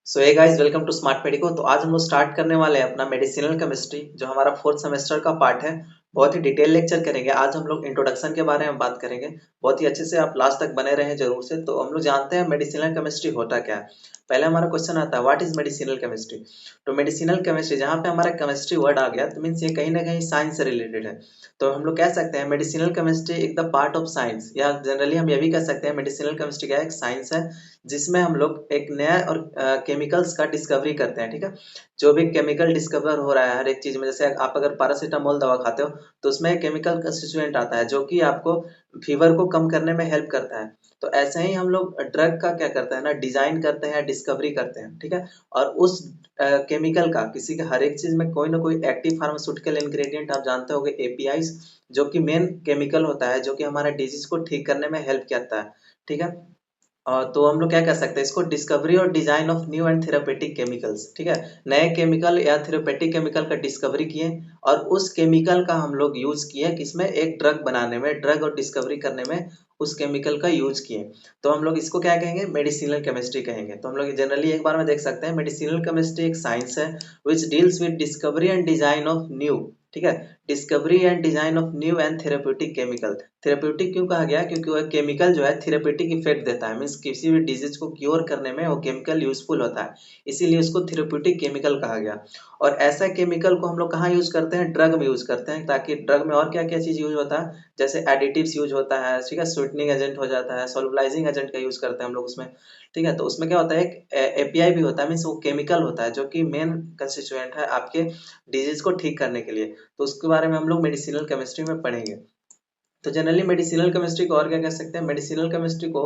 So hey guys, welcome to smart medico. तो आज हम लोग स्टार्ट करने वाले हैं अपना मेडिसिनल केमिस्ट्री, जो हमारा फोर्थ सेमेस्टर का पार्ट है। बहुत ही डिटेल लेक्चर करेंगे। आज हम लोग इंट्रोडक्शन के बारे में बात करेंगे। बहुत ही अच्छे से आप लास्ट तक बने रहें जरूर से। तो हम लोग जानते हैं मेडिसिनल केमिस्ट्री होता क्या है। पहले हमारा क्वेश्चन आता है, व्हाट इज मेडिसिनल केमिस्ट्री। तो मेडिसिनल केमिस्ट्री, जहाँ पे हमारा केमिस्ट्री वर्ड आ गया तो मीन्स ये कहीं ना कहीं साइंस से रिलेटेड है। तो हम लोग कह सकते हैं मेडिसिनल केमिस्ट्री एक द पार्ट ऑफ साइंस, या जनरली हम ये भी कह सकते हैं मेडिसिनल केमिस्ट्री क्या है, एक साइंस है जिसमें हम लोग एक नया और केमिकल्स का डिस्कवरी करते हैं। ठीक है, जो भी केमिकल डिस्कवर हो रहा है हर एक चीज में, जैसे आप अगर पैरासीटामोल दवा खाते हो तो उसमें एक केमिकल कंस्टिट्यूएंट आता है जो कि आपको फीवर को कम करने में हेल्प करता है। तो ऐसे ही हम लोग ड्रग का क्या करते हैं ना, डिजाइन करते हैं, डिस्कवरी करते हैं। ठीक है, और उस केमिकल का किसी के हर एक चीज में कोई ना कोई एक्टिव फार्मास्यूटिकल इंग्रेडिएंट, आप जानते होंगे एपीआईज, जो कि मेन केमिकल होता है जो कि हमारे डिजीज को ठीक करने में हेल्प करता है। ठीक है, तो हम लोग क्या कर सकते हैं इसको, डिस्कवरी और design of new and therapeutic chemicals. ठीक है, नए केमिकल या थेरापेटिक केमिकल का डिस्कवरी किए और उस केमिकल का हम लोग यूज किए किसमें, एक ड्रग बनाने में, ड्रग और डिस्कवरी करने में उस केमिकल का यूज किए। तो हम लोग इसको क्या कहेंगे, मेडिसिनल केमिस्ट्री कहेंगे। तो हम लोग जनरली एक बार में देख सकते हैं, मेडिसिनल केमिस्ट्री एक साइंस है which deals with discovery and design of new, ठीक है, discovery and design of new and therapeutic chemical. Therapeutic क्यों कहा गया, क्योंकि वह केमिकल जो है थेराप्यूटिक इफेक्ट देता है, मीन्स किसी भी डिजीज को क्योर करने में वो केमिकल यूजफुल होता है, इसीलिए उसको थेराप्यूटिक केमिकल कहा गया। और ऐसा केमिकल को हम लोग कहाँ यूज करते हैं, ड्रग में यूज करते हैं, ताकि ड्रग में और क्या क्या चीज यूज होता है, जैसे एडिटिव्स यूज होता है, ठीक है, स्वीटनिंग एजेंट हो जाता है, सोलबलाइजिंग एजेंट का यूज करते हैं हम लोग उसमें। ठीक है, तो उसमें क्या होता है, एक एपीआई भी होता है, मीन्स वो केमिकल होता है जो कि मेन कंस्टिट्यूएंट है आपके डिजीज को ठीक करने के लिए। तो उसके बारे में हम लोग मेडिसिनल केमिस्ट्री में पढ़ेंगे। तो जनरली मेडिसिनल केमिस्ट्री को और क्या कह सकते हैं, मेडिसिनल केमिस्ट्री को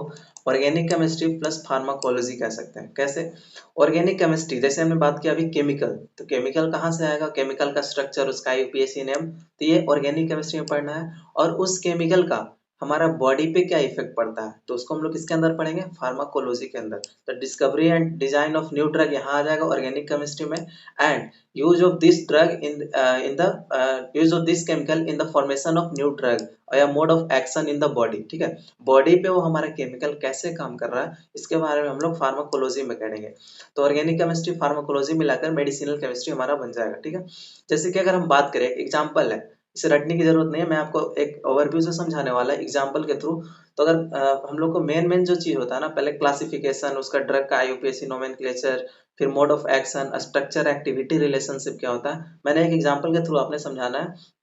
ऑर्गेनिक केमिस्ट्री प्लस फार्माकोलॉजी कह सकते हैं। कैसे, ऑर्गेनिक केमिस्ट्री जैसे हमने बात किया अभी केमिकल, तो केमिकल कहाँ से आएगा, केमिकल का स्ट्रक्चर, उसका यूपीएससी नेम, तो ये ऑर्गेनिक केमिस्ट्री में पढ़ना है। और उस केमिकल का हमारा बॉडी पे क्या इफेक्ट पड़ता है, तो उसको हम लोग किसके अंदर पढ़ेंगे, फार्माकोलॉजी के अंदर। तो discovery and design of new drug यहाँ आ जाएगा ऑर्गेनिक केमिस्ट्री में। And use of this drug in the use of this chemical in the formation of new drug या mode of action in the body. ठीक है, body पे वो हमारा केमिकल कैसे काम कर रहा है, इसके बारे में हम लोग फार्माकोलॉजी में करेंगे। तो ऑर्गेनिक केमिस्ट्री फार्माकोलॉजी मिलाकर मेडिसिनल केमिस्ट्री हमारा बन जाएगा। ठीक है, जैसे कि अगर हम बात करें, एग्जाम्पल है, इसे रटने की जरूरत नहीं है, मैं आपको एक ओवरव्यू से समझाने वाला है एग्जाम्पल के थ्रू। तो अगर हम लोग को मेन मेन जो चीज होता है ना, पहले क्लासिफिकेशन, उसका ड्रग का आईयूपीएसी नोमेनक्लेचर, फिर mode of action, structure, activity, relationship क्या होता है, मैंने एक एग्जांपल के थ्रू आपने समझाना है।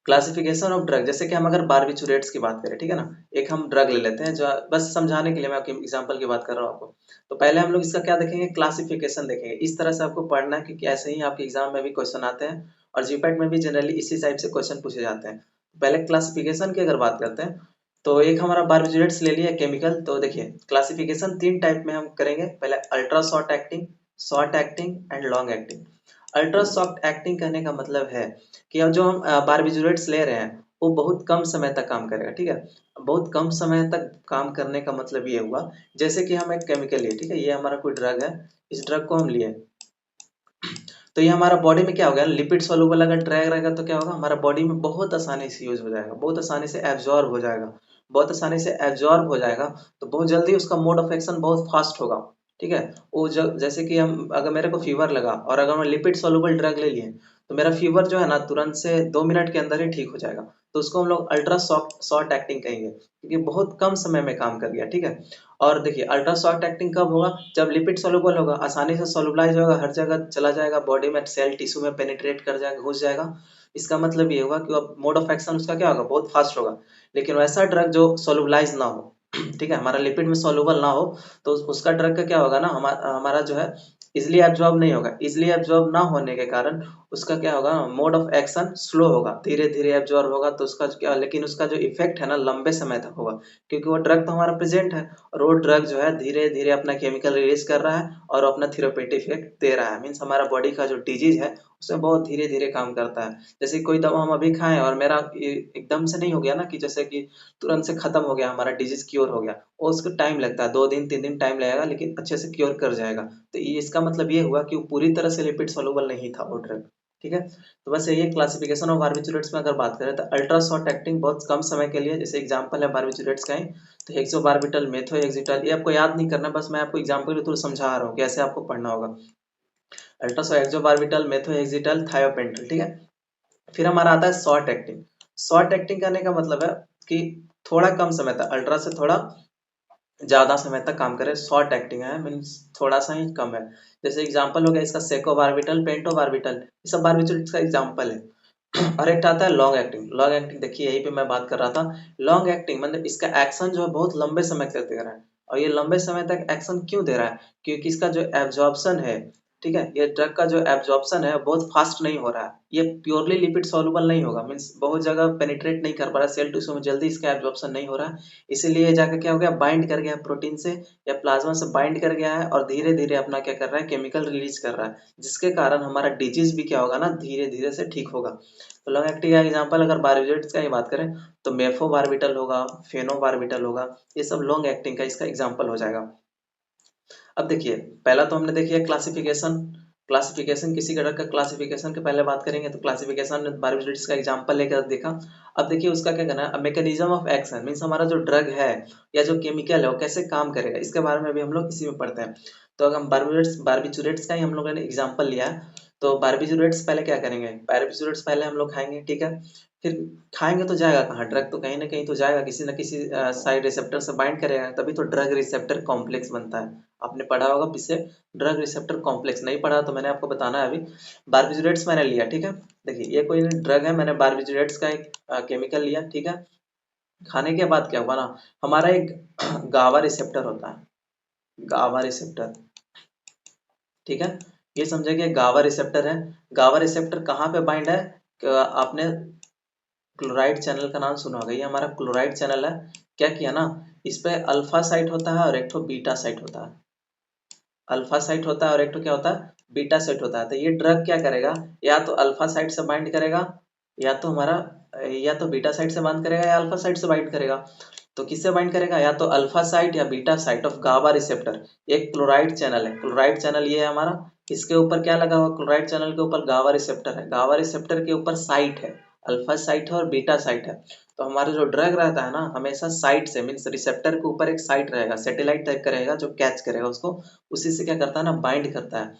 क्लासिफिकेशन ऑफ ड्रग, जैसे कि हम अगर बारबिचुरेट्स की बात करें, ठीक है ना, एक हम ड्रग ले लेते हैं, जो बस समझाने के लिए मैं आपके एग्जांपल की बात कर रहा हूँ आपको। तो पहले हम लोग इसका क्या देखेंगे, क्लासिफिकेशन देखेंगे। इस तरह से आपको पढ़ना है, क्योंकि ऐसे ही आपके एग्जाम में भी क्वेश्चन आते हैं और जीपैट में भी जनरली इसी टाइप से क्वेश्चन पूछे जाते हैं। पहले क्लासिफिकेशन की अगर बात करते हैं, तो एक हमारा बारबिचुरेट्स ले लिया केमिकल। तो देखिए क्लासिफिकेशन तीन टाइप में हम करेंगे, पहले ultra short acting and long acting. Ultra short acting कहने का मतलब है कि अब जो हम बारबिचुरेट्स ले रहे हैं वो बहुत कम समय तक काम करेगा। ठीक है, बहुत कम समय तक काम करने का मतलब ये हुआ, जैसे कि हम एक केमिकल लिए, ठीक है, ये हमारा कोई ड्रग है, इस ड्रग को हम लिए, तो ये हमारा बॉडी में क्या हो गया, लिपिड सोलुबल अगर ड्रग रहेगा तो क्या होगा, हमारा बॉडी में बहुत आसानी से यूज हो जाएगा, बहुत आसानी से एब्जॉर्ब हो जाएगा, बहुत आसानी से एब्जॉर्ब हो जाएगा। तो बहुत जल्दी उसका मोड ऑफ एक्शन बहुत फास्ट होगा। ठीक है, वो जैसे कि हम, अगर मेरे को फीवर लगा और अगर मैं लिपिड सोलुबल ड्रग ले लिए, तो मेरा फीवर जो है ना तुरंत से 2 मिनट के अंदर ही ठीक हो जाएगा। तो उसको हम लोग अल्ट्रा शॉर्ट एक्टिंग कहेंगे, क्योंकि बहुत कम समय में काम कर गया। ठीक है, और देखिए अल्ट्रा शॉर्ट एक्टिंग कब होगा, जब लिपिड सोलुबल होगा, आसानी से सोलुबलाइज होगा, हर जगह चला जाएगा, बॉडी में सेल टिश्यू में पेनिट्रेट कर जाएगा, घुस जाएगा। इसका मतलब ये होगा कि अब मोड ऑफ एक्शन उसका क्या होगा, बहुत फास्ट होगा। लेकिन वैसा ड्रग जो सोलुबलाइज ना हो, ठीक है, हमारा लिपिड में सोलुबल ना हो, तो उसका ड्रग का क्या होगा ना, हमारा जो है इजिली एब्जॉर्ब नहीं होगा। इजिली एब्जॉर्ब ना होने के कारण उसका क्या होगा, मोड ऑफ एक्शन स्लो होगा, धीरे धीरे एब्जॉर्ब होगा। तो उसका क्या, लेकिन उसका जो इफेक्ट है ना लंबे समय तक होगा, क्योंकि वो ड्रग तो हमारा प्रेजेंट है, और वो ड्रग जो है धीरे धीरे अपना केमिकल रिलीज कर रहा है और अपना थेरापेटिक इफेक्ट दे रहा है। मीन्स हमारा बॉडी का जो डिजीज है उसमें बहुत धीरे धीरे काम करता है। जैसे कोई दवा हम अभी खाएं और मेरा एकदम से नहीं हो गया ना, कि जैसे कि तुरंत से खत्म हो गया, हमारा डिजीज क्योर हो गया, और उसको टाइम लगता है, 2 दिन 3 दिन टाइम लगेगा, लेकिन अच्छे से क्योर कर जाएगा। तो ये इसका मतलब ये हुआ कि वो पूरी तरह से लिपिड सोलुबल नहीं था वो ड्रग। ठीक है। तो बस यही क्लासिफिकेशन ऑफ बारबिचुरेट्स में अगर बात करें तो अल्ट्रा शॉर्ट एक्टिंग बहुत कम समय के लिए, जैसे एग्जांपल है बारबिचुरेट्स का ही, तो हेक्सोबारबिटल, मेथोहेक्सिटल, ये आपको याद नहीं करना, बस मैं आपको एग्जांपल के थ्रू समझा रहा हूँ कि ऐसे आपको पढ़ना होगा। अल्ट्रा शॉर्ट हेक्सोबारबिटल, मेथोहेक्सिटल, थायोपेंटल, ठीक है। फिर हमारा आता है शॉर्ट एक्टिंग। शॉर्ट एक्टिंग करने का मतलब है कि थोड़ा कम समय तक, अल्ट्रा से थोड़ा ज्यादा समय तक काम करे, शॉर्ट एक्टिंग है, मीन्स थोड़ा सा ही कम है। जैसे एग्जांपल हो गया इसका सेकोबार्बिटल, पेंटोबार्बिटल, ये सब बारबिटल का एग्जांपल है। और एक आता है लॉन्ग एक्टिंग। लॉन्ग एक्टिंग देखिए यही पे मैं बात कर रहा था। लॉन्ग एक्टिंग मतलब इसका एक्शन जो है बहुत लंबे समय तक दे रहा है। और ये लंबे समय तक एक्शन क्यों दे रहा है? क्योंकि इसका जो एब्जॉर्प्शन है, ठीक है, ये ड्रग का जो एब्जॉर्प्शन है बहुत फास्ट नहीं हो रहा है। ये प्योरली लिपिड सॉल्युबल नहीं होगा, मीन्स बहुत जगह पेनिट्रेट नहीं कर पा रहा, सेल टिश्यू में जल्दी इसका एब्जॉर्प्शन नहीं हो रहा है। इसीलिए जाकर क्या हो गया, बाइंड कर गया प्रोटीन से या प्लाज्मा से बाइंड कर गया है, और धीरे धीरे अपना क्या कर रहा है, केमिकल रिलीज कर रहा है, जिसके कारण हमारा डिजीज भी क्या होगा ना, धीरे धीरे से ठीक होगा। तो लॉन्ग एक्टिंग का एग्जांपल अगर बारबिटल्स का ही बात करें तो मेफोबारबिटल होगा, फेनोबारबिटल होगा, ये सब लॉन्ग एक्टिंग का इसका एग्जांपल हो जाएगा। अब देखिए, पहला तो हमने देखिए क्लासिफिकेशन। क्लासिफिकेशन किसी ड्रग का क्लासिफिकेशन के पहले बात करेंगे तो क्लासिफिकेशन में बारबिटल्स का एग्जांपल लेकर देखा। अब देखिए उसका क्या करना है, मैकेनिज्म ऑफ एक्शन, मीन्स हमारा जो ड्रग है या जो केमिकल है वो कैसे काम करेगा, इसके बारे में भी हम लोग इसी में पढ़ते हैं। तो अगर हम बारबिचुरेट्स का ही हम लोगों ने एग्जाम्पल लिया है, तो बारबिचुरेट्स पहले क्या करेंगे, बारबिचुरेट्स पहले हम लोग खाएंगे, ठीक है। फिर खाएंगे तो जाएगा कहाँ, ड्रग तो कहीं ना कहीं तो जाएगा, किसी न किसी साइड रिसेप्टर से बाइंड करेगा, तभी तो ड्रग रिसेप्टर कॉम्प्लेक्स बनता है। आपने पढ़ा होगा पीछे ड्रग रिसेप्टर कॉम्प्लेक्स, नहीं पढ़ा तो मैंने आपको बताना है अभी। बारबिचुरेट्स मैंने लिया, ठीक है। देखिए ये कोई ड्रग है, मैंने बारबिचुरेट्स का एक केमिकल लिया, ठीक है। खाने के बाद क्या हुआ ना, हमारा एक गावा रिसेप्टर होता है, गावा रिसेप्टर, ठीक है। ये समझे कि गावा रिसेप्टर है। गावा रिसेप्टर कहाँ पे बाइंड है, आपने क्लोराइड चैनल का नाम सुना होगा, ये हमारा क्लोराइड चैनल है। क्या किया ना, इस पे अल्फा साइट होता है और एक तो बीटा साइट होता है। अल्फा साइट होता है और एक तो क्या होता है, बीटा साइट होता है। तो ये ड्रग क्या करेगा, या तो अल्फा साइट से बाइंड करेगा, या तो हमारा या तो बीटा साइट से बाइंड करेगा या अल्फा साइट से बाइंड करेगा। तो किससे बाइंड करेगा, या तो अल्फा साइट या beta site of GABA receptor. एक क्लोराइड चैनल है, क्लोराइड चैनल ये है हमारा, इसके ऊपर क्या लगा हुआ, क्लोराइड चैनल के ऊपर गाबा रिसेप्टर है, गाबा रिसेप्टर के ऊपर साइट है, अल्फा साइट है और बीटा साइट है। तो हमारा जो ड्रग रहता है ना, हमेशा साइट से, मीन्स रिसेप्टर के ऊपर एक साइट रहेगा, सैटेलाइट टाइप का रहेगा जो कैच करेगा उसको, उसी से क्या करता है ना, बाइंड करता है।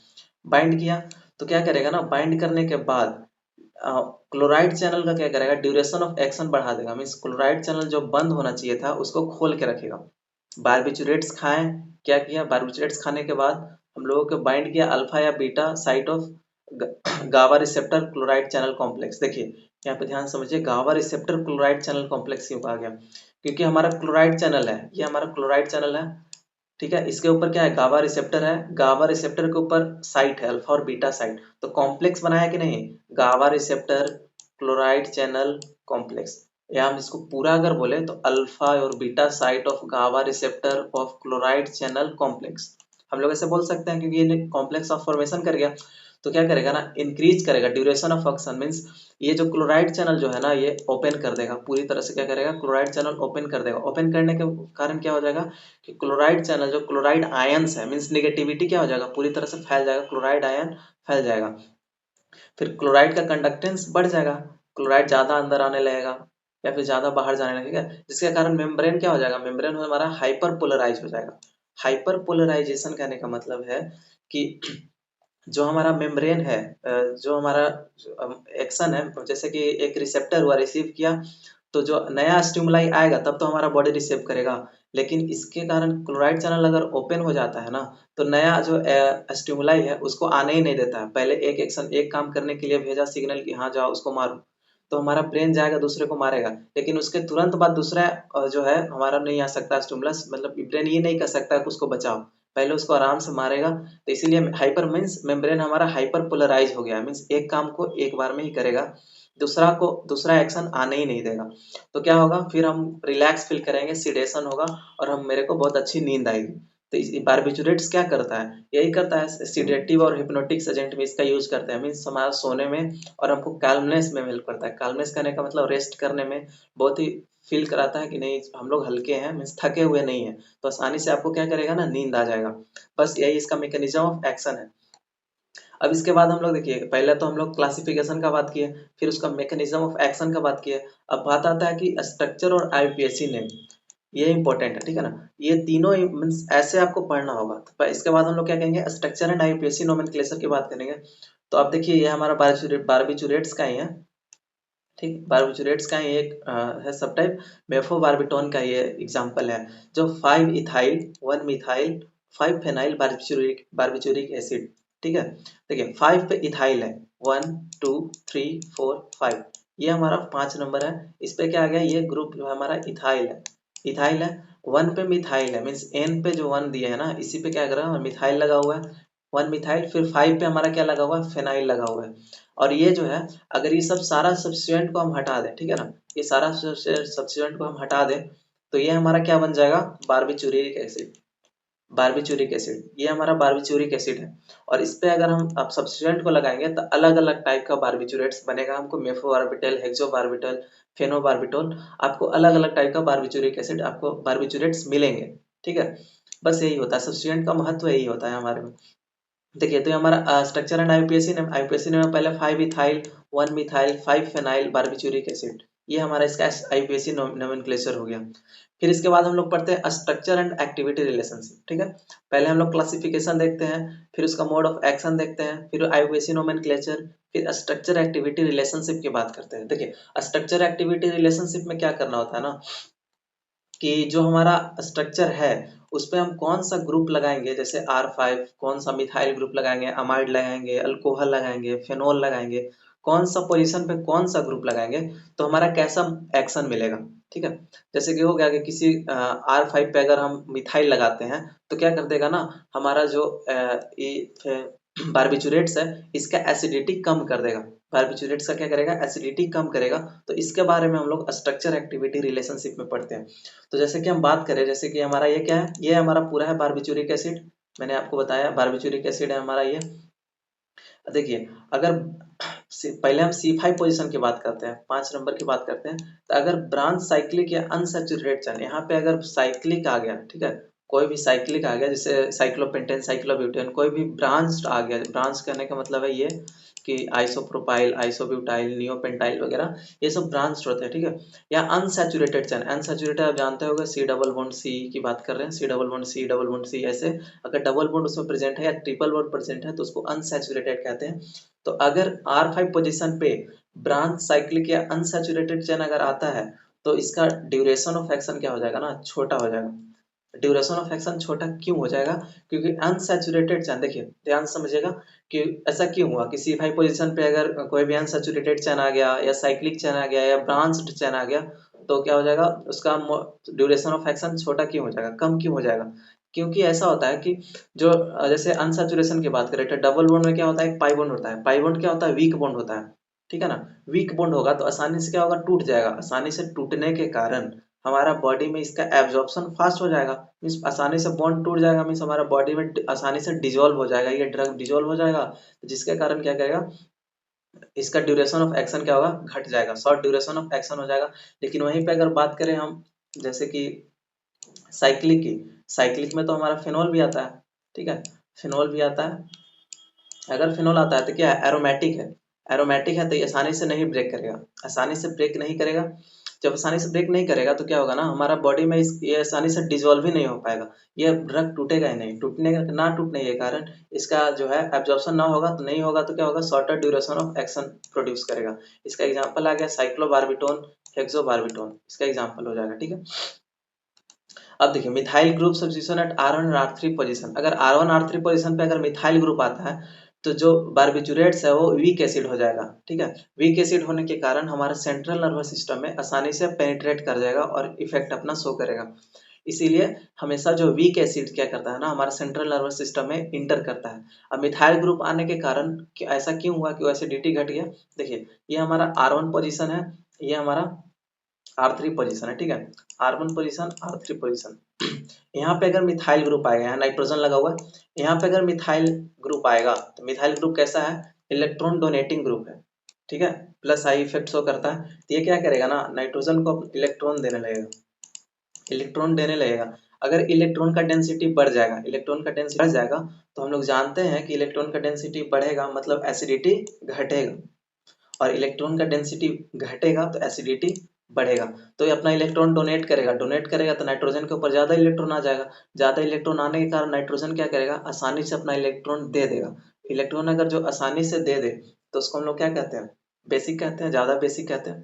बाइंड किया तो क्या करेगा ना, बाइंड करने के बाद क्लोराइड चैनल का क्या करेगा, ड्यूरेशन ऑफ एक्शन बढ़ा देगा, मीन्स क्लोराइड चैनल जो बंद होना चाहिए था उसको खोल के रखेगा। बारबिचुरेट्स खाएं, क्या किया, बारबिचुरेट्स खाने के बाद हम लोगों को बाइंड किया अल्फा या बीटा साइट ऑफ गावा रिसेप्टर क्लोराइड चैनल कॉम्प्लेक्स। देखिए यहाँ पे ध्यान समझिए, गावा रिसेप्टर क्लोराइड चैनल कॉम्प्लेक्स क्यों कहा गया, क्योंकि हमारा क्लोराइड चैनल है, ये हमारा क्लोराइड चैनल है, ठीक है। इसके ऊपर क्या है, गावा रिसेप्टर है, गावा रिसेप्टर के ऊपर साइट है अल्फा और बीटा साइट, तो कॉम्प्लेक्स बनाया कि नहीं, गावा रिसेप्टर क्लोराइड चैनल कॉम्प्लेक्स। या हम इसको पूरा अगर बोले तो अल्फा और बीटा साइट ऑफ गावा receptor of chloride channel complex, हम लोग ऐसे बोल सकते हैं, क्योंकि ये कॉम्प्लेक्स ऑफ फॉर्मेशन कर गया। तो क्या करेगा ना, इंक्रीज करेगा ड्यूरेशन ऑफ एक्शन, मीन्स ये जो क्लोराइड चैनल जो है ना, ये ओपन कर देगा पूरी तरह से, क्या करेगा, क्लोराइड चैनल ओपन कर देगा। ओपन करने के कारण क्या हो जाएगा कि क्लोराइड चैनल जो क्लोराइड आयंस है, मीन्स निगेटिविटी क्या हो जाएगा, पूरी तरह से फैल जाएगा, क्लोराइड आयन फैल जाएगा। फिर क्लोराइड का कंडक्टेंस बढ़ जाएगा, क्लोराइड ज्यादा अंदर आने लगेगा या फिर ज्यादा बाहर जाने लगेगा, जिसके कारण मेम्ब्रेन क्या हो जाएगा, मेम्ब्रेन हमारा हाइपर पोलराइज हो जाएगा। हाइपर पोलराइजेशन कहने का मतलब है कि जो हमारा मेम्ब्रेन है, जो हमारा एक्शन है, जैसे कि एक रिसेप्टर हुआ, रिसीव किया, तो जो नया स्टिमुलाई आएगा तब तो हमारा बॉडी रिसीव करेगा, लेकिन इसके कारण क्लोराइड चैनल अगर ओपन हो जाता है ना, तो नया जो स्टिमुलाई है उसको आने ही नहीं देता है। पहले एक एक्शन, एक काम करने के लिए भेजा सिग्नल कि हाँ जाओ उसको मारो, तो हमारा ब्रेन जाएगा दूसरे को मारेगा, लेकिन उसके तुरंत बाद दूसरा जो है हमारा नहीं आ सकता स्टिमुलस, मतलब ब्रेन ये नहीं कर सकता कि उसको बचाओ, पहले उसको आराम से मारेगा। तो इसीलिए हाइपर मीन्स मेम्ब्रेन हमारा हाइपर पोलराइज हो गया, मीन्स एक काम को एक बार में ही करेगा, दूसरा एक्शन आने ही नहीं देगा। तो क्या होगा, फिर हम रिलैक्स फील करेंगे, सिडेशन होगा और हम मेरे को बहुत अच्छी नींद आएगी। तो इस बारबिचुरेट्स क्या करता है, यही करता है, सिडेटिव और हिप्नोटिक्स एजेंट में इसका यूज करते हैं, मीन्स हमारा सोने में और हमको कैल्मनेस में हेल्प करता है। कैल्मनेस करने का मतलब रेस्ट करने में बहुत ही फील कराता है कि नहीं हम लोग हल्के हैं, मीन्स थके हुए नहीं है, तो आसानी से आपको क्या करेगा ना, नींद आ जाएगा। बस यही इसका मैकेनिज्म ऑफ एक्शन है। अब इसके बाद हम लोग देखिए, पहले तो हम लोग क्लासिफिकेशन का बात किए, फिर उसका मैकेनिज्म ऑफ एक्शन का बात किए। अब बात आता है कि स्ट्रक्चर और आईयूपीएसी नेम, ये इंपॉर्टेंट है, ठीक है ना। ये तीनों मीन्स ऐसे आपको पढ़ना होगा। तो इसके बाद हम लोग क्या कहेंगे, स्ट्रक्चर एंड आईयूपीएसी नोमेनक्लेचर की बात करेंगे। तो आप देखिए ये हमारा बारबिचुरेट्स का ही है, ठीक। बारबिचुरेट्स का ही एक है सब टाइप। मेफोबारबिटोन का ये एग्जांपल है, जो 5 इथाइल 1 मिथाइल 5 फेनाइल बारबिचुरिक एसिड, ठीक है। देखिए 5 पे इथाइल है, 1 2 3 4 5, ये हमारा 5 नंबर है। इस पे क्या आ गया, ये ग्रुप जो है हमारा इथाइल है, इथाइल है। 1 पे मिथाइल है, मीन्स एन पे जो 1 दिया है ना, इसी पे क्या कर रहा है, मिथाइल लगा हुआ है, 1 मिथाइल। फिर 5 पे हमारा क्या लगा हुआ है, फेनाइल लगा हुआ है। और ये जो है, अगर ये सब सारा सब्स्टिट्यूएंट को हम हटा दें, ठीक है ना, ये सारा सब्स्टिट्यूएंट को हम हटा दें, तो ये हमारा क्या बन जाएगा, बारबिचुरिक एसिड। बारबिचुरिक एसिड, ये हमारा बारबिचुरिक एसिड है। और इस पे अगर हम अब सब्स्टिट्यूएंट को लगाएंगे तो अलग अलग टाइप का बारबिचुरेट्स बनेगा हमको, मेफोबारबिटल, हेक्सोबारबिटल, फेनोबारबिटोल, आपको अलग अलग टाइप का बारबिचुरिक एसिड, आपको बारबिचुरेट्स मिलेंगे, ठीक है। बस यही होता है, सब्स्टिट्यूएंट का महत्व यही होता है हमारे में। देखिए तो ये हमारा स्ट्रक्चर एंड आईयूपीएसी नेम पहले 5 इथाइल 1 मिथाइल 5 फेनाइल बारबिचुरिक एसिड, ये हमारा इसका आईयूपीएसी नोमेनक्लेचर हो गया। फिर इसके बाद हम लोग पढ़ते हैं स्ट्रक्चर एंड एक्टिविटी रिलेशनशिप, ठीक है। पहले हम लोग क्लासिफिकेशन देखते हैं, फिर उसका मोड ऑफ एक्शन देखते हैं, फिर आईयूपीएसी नोमेनक्लेचर, फिर स्ट्रक्चर एक्टिविटी रिलेशनशिप की बात करते हैं। देखिए स्ट्रक्चर एक्टिविटी रिलेशनशिप में क्या करना होता है ना, कि जो हमारा स्ट्रक्चर है उस पे हम कौन सा ग्रुप लगाएंगे, जैसे R5 कौन सा मिथाइल ग्रुप लगाएंगे, अमाइड लगाएंगे, अल्कोहल लगाएंगे, फेनोल लगाएंगे, कौन सा पोजीशन पे कौन सा ग्रुप लगाएंगे, तो हमारा कैसा एक्शन मिलेगा, ठीक है। जैसे कि हो गया कि किसी R5 पे अगर हम मिथाइल लगाते हैं तो क्या कर देगा ना, हमारा जो बारबिचुरेट्स है इसका एसिडिटी कम कर देगा, बारबिचुरेट्स का क्या करेगा, एसिडिटी कम करेगा। तो इसके बारे में हम लोग स्ट्रक्चर एक्टिविटी रिलेशनशिप में पढ़ते हैं। तो जैसे कि हम बात करें, जैसे कि हमारा ये क्या है, ये हमारा पूरा है बारबिचुरिक एसिड, मैंने आपको बताया बारबिचुरिक एसिड है हमारा ये। देखिए अगर पहले हम C5 पोजीशन की बात करते हैं, 5 नंबर की बात करते हैं, तो अगर ब्रांच साइक्लिक या अनसैचुरेटेड चेन, यहाँ पे अगर साइक्लिक आ गया, ठीक है, कोई भी साइक्लिक आ गया, जैसे साइक्लोपेंटेन साइक्लोब्यूटेन, कोई भी ब्रांच आ गया, ब्रांच कहने का मतलब है ये कि आइसोप्रोपाइल आइसोब्यूटाइल नियोपेंटाइल वगैरह, ये सब ब्रांच होते हैं, ठीक है। या अनसैचुरेटेड चेन, अनसैचुरेटेड आप जानते होंगे, C डबल बॉन्ड C की बात कर रहे हैं, C double bond C double bond C ऐसे, अगर डबल बॉन्ड उसमें प्रेजेंट है या ट्रिपल बॉन्ड प्रेजेंट है तो उसको अनसैचुरेटेड कहते हैं। तो अगर R5 पोजीशन पे ब्रांच साइक्लिक या अनसैचुरेटेड चेन अगर आता है तो इसका ड्यूरेशन ऑफ एक्शन क्या हो जाएगा ना, छोटा हो जाएगा। ड्यूरेशन ऑफ एक्शन छोटा क्यों हो जाएगा, क्योंकि अनसैचुरेटेड चैन, देखिए ध्यान से समझिएगा कि ऐसा क्यों हुआ कि C5 पोजीशन पे अगर कोई भी अनसैचुरेटेड चैन आ गया या साइक्लिक चैन आ गया या ब्रांच्ड चैन आ गया, तो क्या हो जाएगा, उसका ड्यूरेशन ऑफ एक्शन छोटा क्यों हो जाएगा, कम क्यों हो जाएगा। क्योंकि ऐसा होता है कि जो जैसे अनसैचुरेशन की बात करें तो डबल बॉन्ड में क्या होता है, एक पाई बॉन्ड होता है, पाई बॉन्ड क्या होता है, वीक बॉन्ड होता है, ठीक है ना। वीक बॉन्ड होगा तो आसानी से क्या होगा, टूट जाएगा, आसानी से टूटने के कारण हमारा बॉडी में इसका एब्जॉर्प्शन फास्ट हो जाएगा, मीन्स आसानी से बॉन्ड टूट जाएगा, मीन्स हमारा बॉडी में आसानी से डिजोल्व हो जाएगा, ये ड्रग डिजोल्व हो जाएगा, जिसके कारण क्या करेगा, इसका ड्यूरेशन ऑफ एक्शन क्या होगा, घट जाएगा, शॉर्ट ड्यूरेशन ऑफ एक्शन हो जाएगा। लेकिन वहीं पे अगर बात करें हम, जैसे कि साइक्लिक की, साइक्लिक में तो हमारा फिनोल भी आता है, ठीक है, फिनोल भी आता है। अगर फिनोल आता है तो क्या है, एरोमेटिक है, एरोमेटिक है तो ये आसानी से नहीं ब्रेक करेगा, आसानी से ब्रेक नहीं करेगा। जब आसानी से ब्रेक नहीं करेगा तो क्या होगा ना, हमारा बॉडी में ये आसानी से डिजोल्व ही नहीं हो पाएगा, ये ड्रग टूटेगा ही नहीं, टूटने ना टूटने के कारण इसका जो है एब्जॉर्प्शन ना होगा, तो नहीं होगा तो क्या होगा, shorter duration of action produce करेगा। इसका एग्जाम्पल आ गया साइक्लोबारबिटोन, हेक्सोबारबिटोन, इसका एग्जाम्पल हो जाएगा, ठीक है। अब देखिए methyl group substitution eight R1 और R3 पोजीशन, अगर R1 R3 पोजीशन पे अगर मिथाइल ग्रुप आता है तो जो बारबिचुरेट्स है वो वीक एसिड हो जाएगा, ठीक है। वीक एसिड होने के कारण हमारा सेंट्रल नर्वस सिस्टम में आसानी से पेनिट्रेट कर जाएगा और इफेक्ट अपना शो करेगा। इसीलिए हमेशा जो वीक एसिड क्या करता है ना, हमारा सेंट्रल नर्वस सिस्टम में इंटर करता है। अब मिथाइल ग्रुप आने के कारण ऐसा क्यों हुआ कि एसिडिटी घट गया, देखिए ये हमारा R1 पोजीशन है, ये हमारा R3 पोजीशन है, ठीक है, R1 पोजीशन R3 पोजीशन। यहाँ पे अगर मिथाइल ग्रुप आएगा, यहाँ नाइट्रोजन लगा हुआ है, यहाँ पे अगर मिथाइल ग्रुप आएगा तो मिथाइल ग्रुप कैसा है, इलेक्ट्रॉन डोनेटिंग ग्रुप है, ठीक है, प्लस आई इफेक्ट शो करता है। तो ये क्या करेगा ना, नाइट्रोजन को इलेक्ट्रॉन देने लगेगा, इलेक्ट्रॉन देने लगेगा। अगर इलेक्ट्रॉन का डेंसिटी बढ़ जाएगा, इलेक्ट्रॉन का डेंसिटी बढ़ जाएगा तो हम लोग जानते हैं कि इलेक्ट्रॉन का डेंसिटी बढ़ेगा मतलब एसिडिटी घटेगा, और इलेक्ट्रॉन का डेंसिटी घटेगा तो एसिडिटी बढ़ेगा। तो ये अपना इलेक्ट्रॉन डोनेट करेगा तो नाइट्रोजन के ऊपर ज्यादा इलेक्ट्रॉन आ जाएगा। ज्यादा इलेक्ट्रॉन आने के कारण नाइट्रोजन क्या करेगा, आसानी से अपना इलेक्ट्रॉन दे देगा। इलेक्ट्रॉन अगर जो आसानी से दे दे तो उसको हम लोग क्या कहते हैं, बेसिक कहते हैं, ज्यादा बेसिक कहते हैं।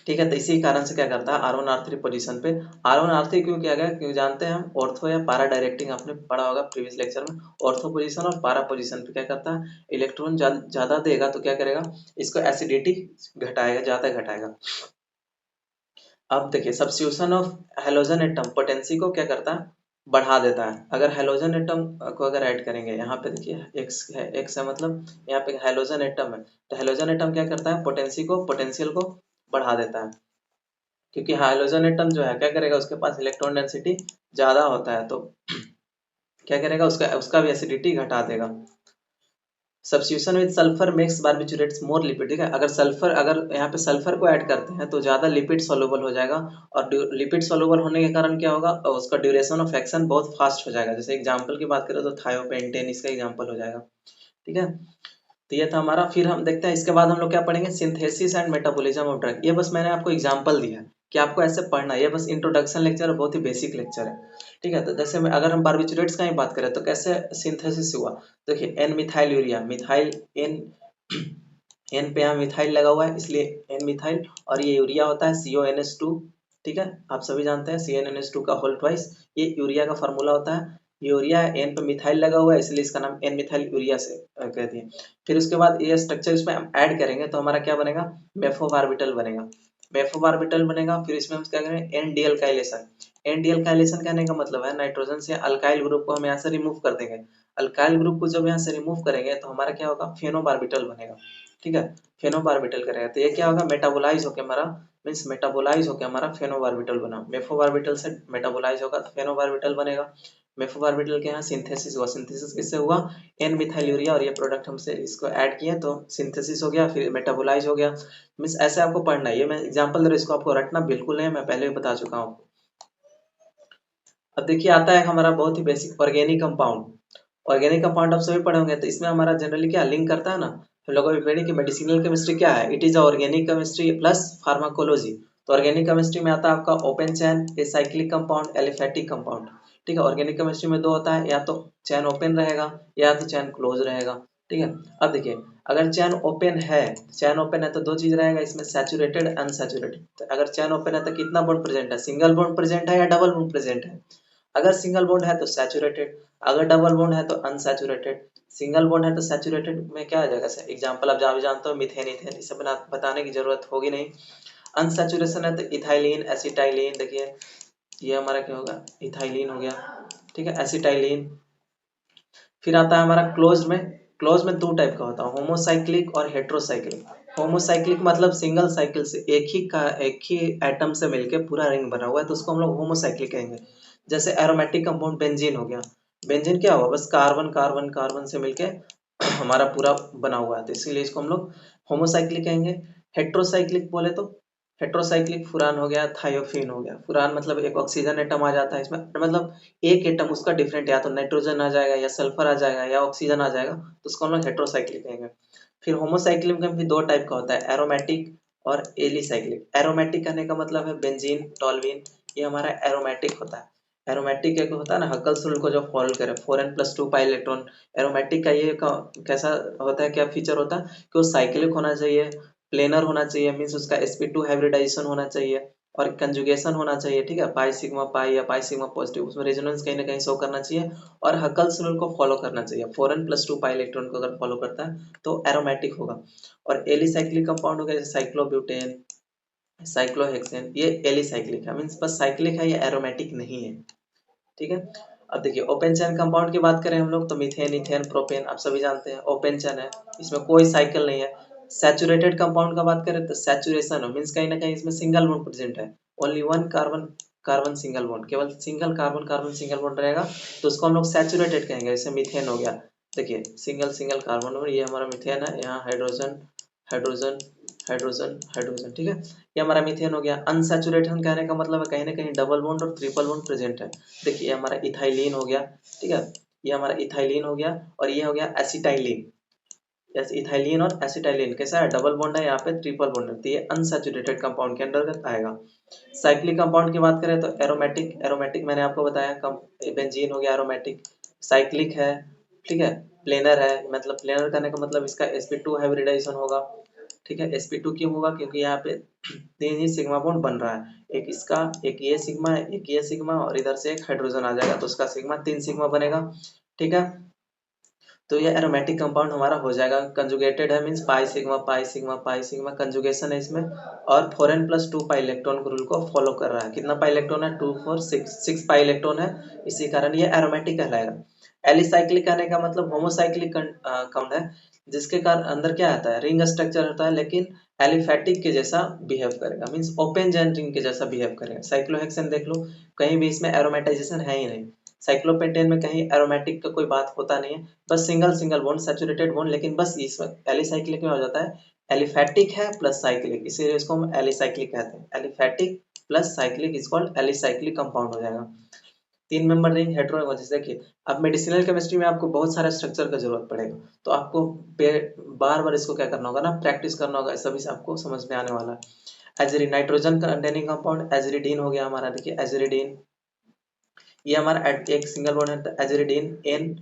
ठीक है, तो इसी कारण से क्या करता है R1 R3 पोजीशन पे। R1 R3 क्यों किया गया, क्योंकि जानते हैं हम ऑर्थो या पारा डायरेक्टिंग आपने पढ़ा होगा प्रीवियस लेक्चर में। ऑर्थो पोजीशन और पारा पोजीशन पे क्या करता है, इलेक्ट्रॉन ज्यादा देगा तो क्या करेगा, इसको एसिडिटी घटाएगा, ज्यादा घटाएगा। अब देखिए substitution of halogen atom potency को क्या करता है, बढ़ा देता है। अगर हेलोजन एटम को अगर ऐड करेंगे, यहाँ पे देखिए एक्स है मतलब यहाँ पे हेलोजन एटम है, तो हेलोजन एटम क्या करता है, पोटेंशियल को बढ़ा देता है। क्योंकि हाइड्रोजन एटम जो है क्या करेगा, उसके पास इलेक्ट्रॉन डेंसिटी ज्यादा होता है, तो क्या करेगा, उसका भी एसिडिटी घटा देगा। Substitution with sulphur makes barbiturates more lipid. ठीक है, अगर यहाँ पे सल्फर को ऐड करते हैं तो ज्यादा लिपिड सोलुबल हो जाएगा, और लिपिड सोलुबल होने के कारण क्या होगा, उसका ड्यूरेशन ऑफ एक्शन बहुत फास्ट हो जाएगा। जैसे एग्जांपल की बात करें तो थायोपेंटेन इसका एग्जांपल हो जाएगा। ठीक है, तो ये था हमारा। फिर हम देखते हैं इसके बाद हम लोग क्या पढ़ेंगे, synthesis and metabolism of drug. ये बस मैंने आपको एग्जांपल दिया है कि आपको ऐसे पढ़ना है, ये बस इंट्रोडक्शन लेक्चर है, बहुत ही बेसिक लेक्चर है। ठीक है, तो जैसे अगर हम बार्बिट्यूरेट्स का ही बात करें तो कैसे सिंथेसिस हुआ, देखिए N methyl urea, methyl N N पे यहाँ मिथाइल लगा हुआ है इसलिए एन मिथाइल, और ये यूरिया होता है CONH2। ठीक है, आप सभी जानते हैं CnNH2 का होल ट्वाइस, ये यूरिया का फार्मूला होता है। यूरिया एन पे मिथाइल लगा हुआ है इसलिए इसका नाम एन मिथाइल यूरिया से कहते हैं। फिर उसके बाद ये स्ट्रक्चर इसमें हम ऐड करेंगे तो हमारा क्या बनेगा, मेफोबार्बिटल बनेगा। मेफोबार्बिटल बनेगा, फिर इसमें हम क्या करेंगे, NDL काइलेशन। NDL काइलेशन कहने का मतलब है नाइट्रोजन से अल्काइल ग्रुप को हम यहाँ से रिमूव कर देंगे। अल्काइल ग्रुप को जब यहाँ से रिमूव करेंगे तो हमारा क्या होगा, फेनोबार्बिटल बनेगा। ठीक है, फेनोबार्बिटल करेगा तो ये क्या होगा, मेटाबोलाइज होकर हमारा मीन्स मेटाबोलाइज होकर हमारा फेनोबार्बिटल बना। मेफोबार्बिटल से मेटाबोलाइज होगा तो फेनोबार्बिटल बनेगा। मेफोबार्बिटल के यहाँ सिंथेसिस हुआ, सिंथेसिस किससे हुआ, एन मिथाइल यूरिया, और ये प्रोडक्ट हमसे इसको ऐड किए तो सिंथेसिस हो गया, फिर मेटाबोलाइज हो गया। मीन्स ऐसे आपको पढ़ना है, ये मैं एग्जांपल दे रहा हूं, इसको आपको रटना बिल्कुल नहीं, मैं पहले भी बता चुका हूँ। अब देखिए आता है हमारा बहुत ही basic organic compound. Organic compound आप सभी पढ़े होंगे, तो इसमें हमारा जनरली क्या लिंक करता है ना, हम लोगों को पढ़ी कि मेडिसिनल केमिस्ट्री क्या है, it is organic chemistry plus pharmacology. तो ऑर्गेनिक केमिस्ट्री में आता है आपका ओपन चैन, एसाइक्लिक कंपाउंड, एलिफेटिक कंपाउंड। ठीक है, ऑर्गेनिक केमिस्ट्री में दो होता है, या तो चैन ओपन रहेगा या तो चैन क्लोज रहेगा। ठीक है, अब देखिए अगर चैन ओपन है तो दो चीज रहेगा इसमें, सैचुरेटेड अनसैचुरेटेड। तो अगर चैन ओपन है तो कितना बॉन्ड प्रेजेंट है, सिंगल बॉन्ड प्रेजेंट है या डबल बॉन्ड प्रेजेंट है। अगर सिंगल बॉन्ड है तो सैचुरेटेड, अगर डबल बॉन्ड है तो अनसैचुरेटेड। सिंगल बॉन्ड है तो सैचुरेटेड में क्या आ जाएगा, एग्जांपल आप जहाँ भी जानते हो, मीथेन, इथेन, इसे बताने की जरूरत होगी नहीं। अनसैचुरेशन है तो इथाइलिन, एसिटाइलिन, देखिए ये हमारा क्या होगा, इथाइलिन हो गया। ठीक है, एसिटाइलिन। फिर आता है हमारा क्लोज में। क्लोज में दो टाइप का होता है, होमोसाइक्लिक और हेट्रोसाइक्लिक। होमोसाइक्लिक मतलब सिंगल साइकिल से एक ही एटम से मिलके पूरा रिंग बना हुआ है तो उसको हम लोग होमोसाइक्लिक कहेंगे। जैसे एरोमेटिक कंपाउंड बेंजीन हो गया। बेंजीन क्या हुआ, बस कार्बन कार्बन कार्बन से मिलके हमारा पूरा बना हुआ है, तो इसीलिए इसको हम लोग होमोसाइक्लिक कहेंगे। हेट्रोसाइक्लिक बोले तो हेट्रोसाइक्लिक फुरान हो गया, थायोफीन हो गया। फुरान मतलब एक ऑक्सीजन एटम आ जाता है इसमें, मतलब एक एटम उसका डिफरेंट, या तो नाइट्रोजन आ जाएगा या सल्फर आ जाएगा या ऑक्सीजन आ जाएगा, तो उसको हम लोग हेट्रोसाइक्लिक कहेंगे। फिर होमोसाइक्लिक में भी दो टाइप का होता है, एरोमेटिक और एलिसाइक्लिक। एरोमेटिक कहने का मतलब है बेंजीन, टॉल्यूइन, ये हमारा एरोमेटिक होता है। एरोमेटिक एक होता है ना, हकल्स रूल को जो फॉलो करे, 4n+2 पाई इलेक्ट्रॉन। एरोमेटिक का ये कैसा होता है, क्या फीचर होता है कि वो साइक्लिक होना चाहिए, प्लेनर होना चाहिए, मीन्स उसका sp2 हाइब्रिडाइजेशन होना चाहिए, और कंजुगेशन होना चाहिए। ठीक है, पाई सिग्मा पाई या पाई सिग्मा पॉजिटिव, उसमें रेजोनेंस कहीं ना कहीं शो करना चाहिए, और हकल्स रूल को फॉलो करना चाहिए। 4n+2 पाई इलेक्ट्रॉन को अगर फॉलो करता है तो एरोमेटिक होगा। और एलिसाइक्लिक कंपाउंड हो गया जैसे साइक्लोब्यूटेन, साइक्लोहेक्सेन, ये एलिसाइक्लिक है, मीन्स बस साइक्लिक है, ये एरोमेटिक नहीं है। ठीक है, अब देखिए ओपन चैन कंपाउंड की बात करें हम लोग तो मीथेन, इथेन, प्रोपेन आप सभी जानते हैं ओपन चैन है, इसमें कोई साइकिल नहीं है। सैचुरेटेड कंपाउंड का बात करें तो सैचुरेशन हो, मीन्स कहीं ना कहीं इसमें सिंगल बॉन्ड प्रेजेंट है, only one carbon carbon single bond, केवल single carbon carbon single bond रहेगा, तो उसको हम लोग सैचुरेटेड कहेंगे। जैसे मीथेन हो गया, देखिए सिंगल सिंगल कार्बन, और ये हमारा मीथेन है, यहाँ हाइड्रोजन हाइड्रोजन, हाइड्रोजन, हाइड्रोजन, ठीक है। ये हमारा मीथेन हो गया। अनसैचुरेटेड कहने का मतलब है कहीं ना कहीं डबल बॉन्ड और ट्रिपल बॉन्ड प्रेजेंट है। देखिए ये हमारा इथाइलिन हो गया, ठीक है, ये हमारा इथाइलिन हो गया और ये हो गया एसिटाइलिन। यस, इथाइलिन और एसिटाइलिन कैसा है, डबल बॉन्ड है, यहाँ पे ट्रिपल बॉन्ड है, तो ये अनसैचुरेटेड कंपाउंड के अंतर्गत आएगा। साइक्लिक कंपाउंड की बात करें तो एरोमेटिक, एरोमेटिक मैंने आपको बताया कम, बेंजीन हो गया एरोमेटिक। साइक्लिक है, ठीक है, प्लेनर है, मतलब प्लेनर करने का मतलब इसका sp2 हाइब्रिडाइजेशन होगा, ठीक है। sp2 क्यों होगा, क्योंकि यहाँ पे तीन ही सिग्मा बॉन्ड बन रहा है, एक इसका, एक ये सिग्मा है, एक ये सिग्मा और इधर से एक हाइड्रोजन आ जाएगा, तो उसका सिग्मा 3 सिग्मा बनेगा, ठीक है। तो ये एरोमेटिक कंपाउंड हमारा हो जाएगा। कंजुगेटेड है means pi sigma pi sigma pi sigma, conjugation है इसमें, और 4n+2 पाई इलेक्ट्रॉन के रूल को फॉलो कर रहा है। कितना पाई इलेक्ट्रॉन है, 2 4 6 पाई इलेक्ट्रॉन है, इसी कारण ये एरोमेटिक कहलाएगा। एलिसाइक्लिक कहने का मतलब होमोसाइक्लिक कंपाउंड है, जिसके कारण अंदर क्या आता है, रिंग स्ट्रक्चर होता है, लेकिन एलिफैटिक के जैसा बिहेव करेगा, मीन्स ओपन चैन रिंग के जैसा बिहेव करेगा। साइक्लोहेक्सेन देख लो, कहीं भी इसमें एरोमेटाइजेशन है ही नहीं। साइक्लोपेंटेन में कहीं एरोमेटिक का कोई बात होता नहीं है, बस single single bond, saturated bond, लेकिन बस इसमें एलिसाइक्लिक में हो जाता है एलिफैटिक है प्लस साइक्लिक, इसीलिए इसको हम एलिसाइक्लिक कहते हैं। Aliphatic plus cyclic is called alicyclic compound हो जाएगा। 3 मेंबर रिंग हेटेरोजेनस। देखिए अब मेडिसिनल केमिस्ट्री में आपको बहुत सारे स्ट्रक्चर का जरूरत पड़ेगा, तो आपको बार बार इसको क्या करना होगा ना, प्रैक्टिस करना होगा, सभी से आपको समझ में आने वाला है। एजरी, नाइट्रोजन कंटेनिंग कंपाउंड एजरीडीन हो गया हमारा। देखिए एजरीडीन, ये हमारा एक सिंगल बॉन्ड है तो एजरीडीन एन,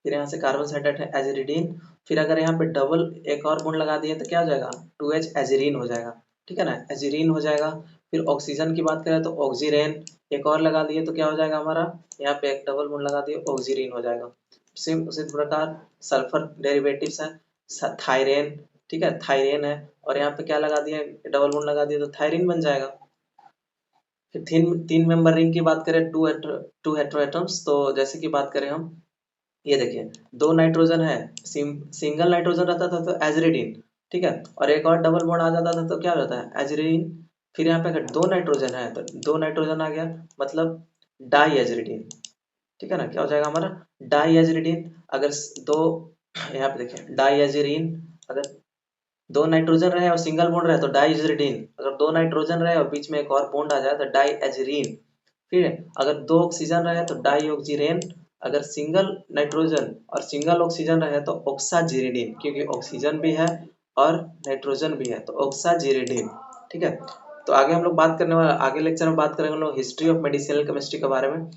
फिर यहाँ से कार्बन से अटैच है एजरीडीन, फिर अगर यहाँ पे डबल एक और बॉन्ड लगा दिए तो क्या हो जाएगा, 2H एजरीन हो जाएगा, ठीक है ना, एजरीन हो जाएगा। फिर ऑक्सीजन की बात करें तो ऑक्सीरेन, एक और लगा दिए तो क्या हो जाएगा हमारा, यहाँ पे एक डबल बॉन्ड लगा दिए ऑक्सीरीन हो जाएगा। सेम उसी प्रकार सल्फर डेरिवेटिव्स है थायरेन, ठीक है, थायरेन है, और यहाँ पे क्या लगा दिए, डबल बॉन्ड लगा दिए तो थायरीन बन जाएगा। फिर तीन मेंबर रिंग की बात करें, टू हेटेरोएटम्स, तो जैसे कि बात करें हम, ये देखिए दो नाइट्रोजन है, सिंगल नाइट्रोजन रहता था तो एजरीडीन, ठीक है, और एक और डबल बॉन्ड आ जाता था तो क्या हो जाता है एजरीडीन। फिर यहाँ पे अगर दो नाइट्रोजन है तो दो नाइट्रोजन आ गया, मतलब डाई एजरीडीन, ठीक है ना, क्या हो जाएगा हमारा डाई एजरीडीन। अगर दो, यहाँ पे देखिए डाई एजरीन, अगर दो नाइट्रोजन रहे और सिंगल बॉन्ड रहे तो डाइएजरीन, अगर दो नाइट्रोजन रहे और बीच में एक और बॉन्ड आ जाए तो डाइएजरीन, ठीक है। अगर दो ऑक्सीजन रहे तो डाइऑक्सीरेन, अगर सिंगल नाइट्रोजन और सिंगल ऑक्सीजन रहे तो ऑक्साजिरिडीन, क्योंकि ऑक्सीजन भी है और नाइट्रोजन भी है तो ऑक्साजिरिडीन, ठीक है। तो आगे हम लोग बात करने वाले, आगे लेक्चर में बात करेंगे हम लोग हिस्ट्री ऑफ मेडिसिनल केमिस्ट्री के बारे में।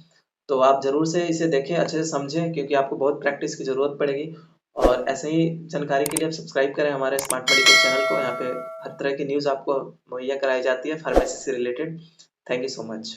तो आप जरूर से इसे देखें, अच्छे से समझें, क्योंकि आपको बहुत प्रैक्टिस की जरूरत पड़ेगी। और ऐसे ही जानकारी के लिए आप सब्सक्राइब करें हमारे स्मार्ट मेडिकल चैनल को। यहाँ पे हर तरह की न्यूज़ आपको मुहैया कराई जाती है फार्मेसी से related. Thank you so much.